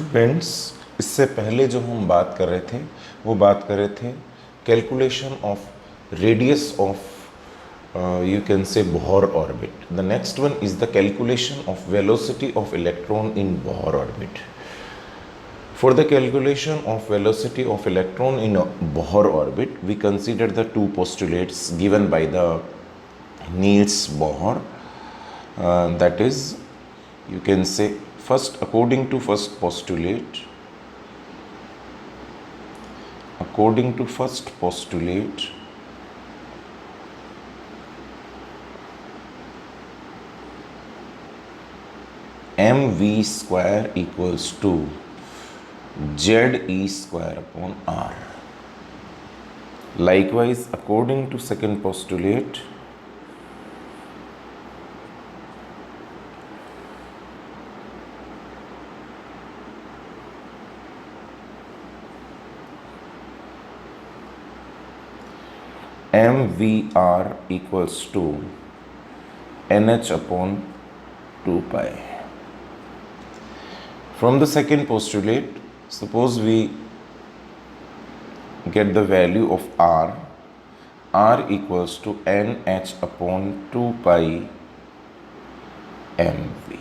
Students, इससे पहले जो हम बात कर रहे थे वो बात कर रहे थे calculation of radius of you can say Bohr orbit. The next one is the calculation of velocity of electron in Bohr orbit. For the calculation of velocity of electron in Bohr orbit, we consider the two postulates given by the Niels Bohr. That is, you can say first, according to first postulate, mv square equals to ze square upon r. Likewise, according to second postulate, mvr equals to nh upon 2 pi. From the second postulate, suppose we get the value of r equals to nh upon 2 pi mv.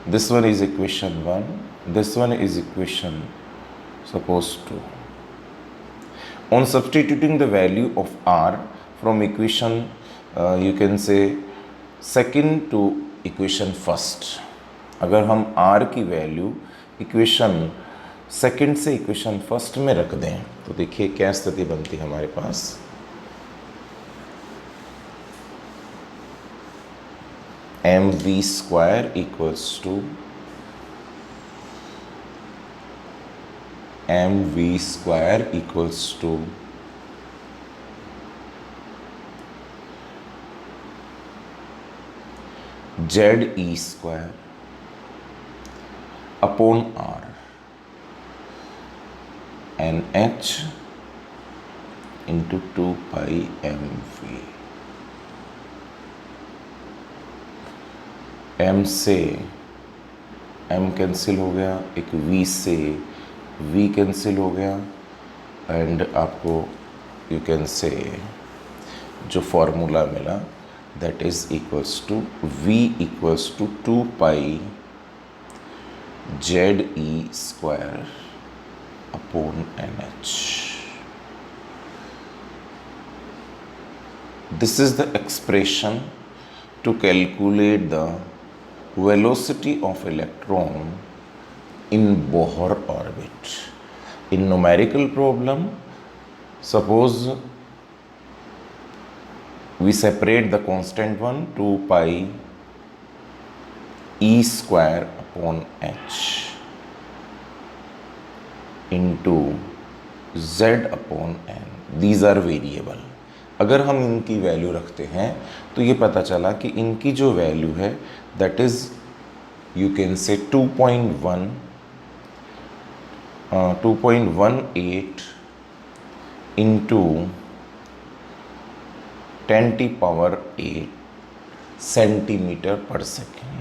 This one is equation 1, this one is equation suppose 2. On substituting the value of r from equation you can say second to equation first, अगर हम r की value equation second से equation first में रख दें तो देखिए क्या स्थिति बनती है हमारे पास। mv square equals to ze square upon r nh into 2 pi mv। m से m कैंसिल हो गया, एक v से v कैंसिल हो गया, एंड आपको यू कैन से जो फॉर्मूला मिला that is equals to v equals to 2 pi ze square upon nh. This is the expression to calculate the velocity of electron in Bohr orbit. In numerical problem, suppose we separate the constant one 2 pi e square upon h into z upon n. These are variable. अगर हम इनकी value रखते हैं तो ये पता चला कि इनकी जो वैल्यू है that is you can say 2.18 into 10⁸ centimetre per second,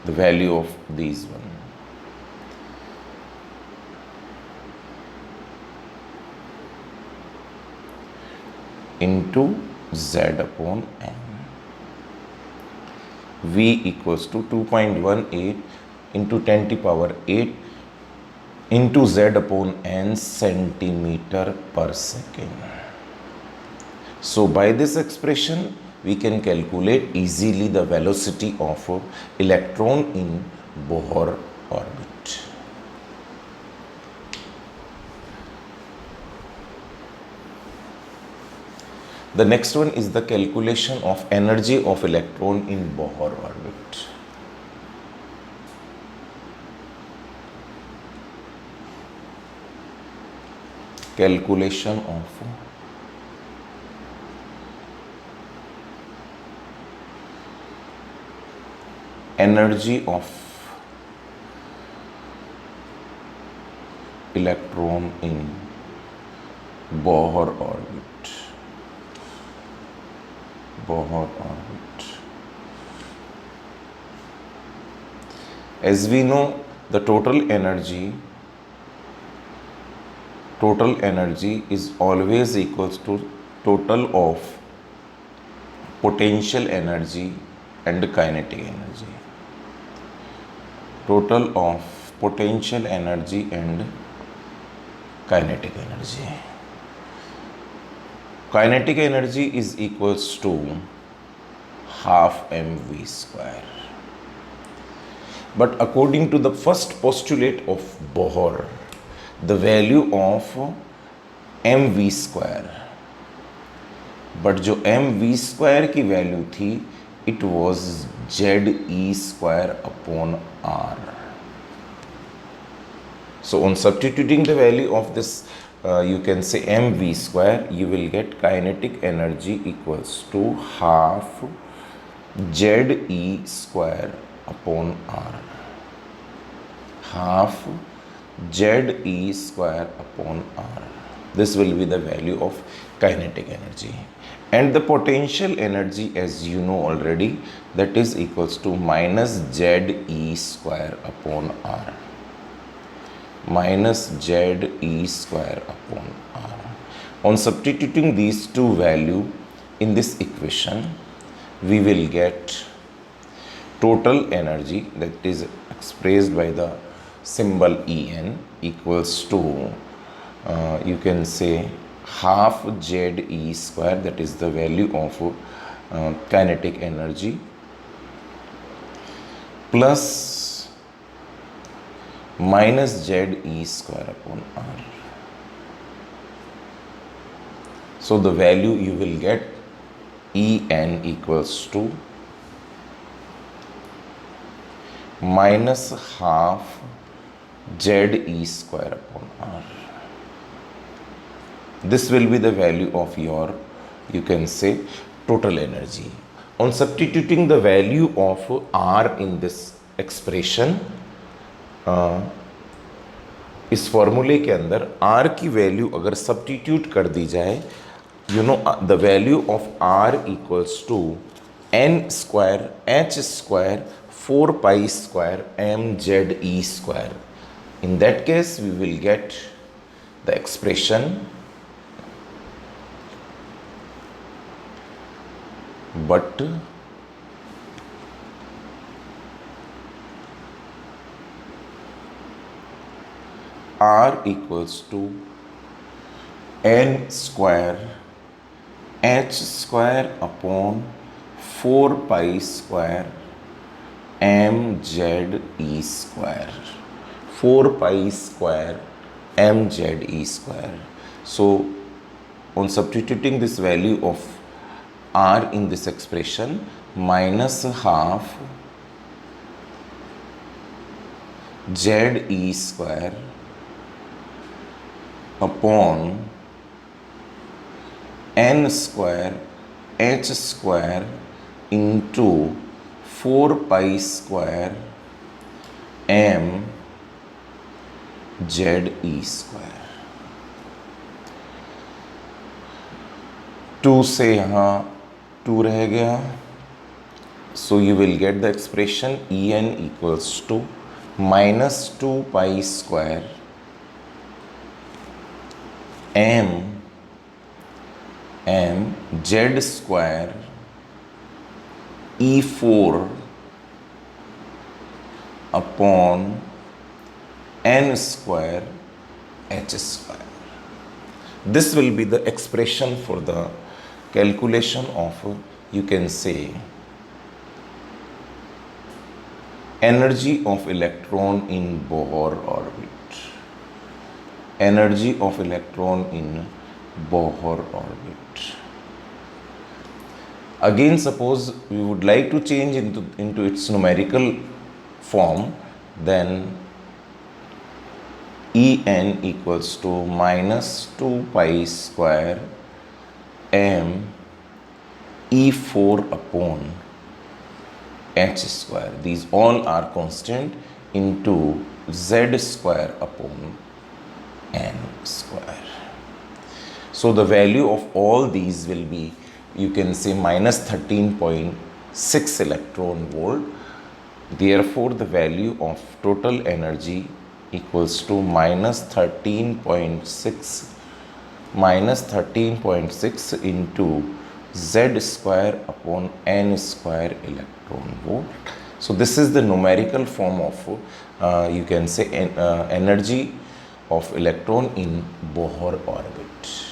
the value of these one. into z upon n. v equals to 2.18 into 10⁸ into z upon n centimeter per second. So by this expression we can calculate easily the velocity of electron in Bohr orbit. The next one is the calculation of energy of electron in Bohr orbit. Calculation of energy of electron in Bohr orbit. As we know, the total energy is always equals to total of potential energy and kinetic energy. Total of potential energy and kinetic energy. Kinetic energy is equals to half mv square. But according to the first postulate of Bohr, the value of mv square, but जो M V square की value थी it was Z E square upon R. So on substituting the value of this, you can say mv square, you will get kinetic energy equals to half ze square upon r. Half ze square upon r. This will be the value of kinetic energy. And the potential energy, as you know already, that is equals to minus ze square upon r. Minus ze square upon r. On substituting these two values in this equation, we will get total energy, that is expressed by the symbol En, equals to you can say half ze square, that is the value of kinetic energy, plus minus ze square upon r. So the value you will get En equals to minus half ze square upon r. This will be the value of your, you can say, total energy. On substituting the value of r in this expression, इस फॉर्मूले के अंदर r की value अगर substitute कर दी जाए, you know the value of r equals to n square h square 4 pi square mze square. In that case, we will get the expression but r equals to n square h square upon 4 pi square mze square. 4 pi square mze square. So on substituting this value of r in this expression, minus half ze square upon n square h square into 4 pi square m ze square. 2 से यहाँ 2 रह गया. So you will get the expression En equals to minus 2 pi square m z square e4 upon n square h square. This will be the expression for the calculation of, you can say, energy of electron in Bohr orbit. Energy of electron in Bohr orbit. Again, suppose we would like to change into its numerical form, then En equals to minus 2 pi square m e4 upon h square. These all are constant into z square upon n square. So the value of all these will be, you can say, minus 13.6 electron volt, Therefore, the value of total energy equals to minus 13.6 into Z square upon N square electron volt. So this is the numerical form of you can say energy of electron in Bohr orbit.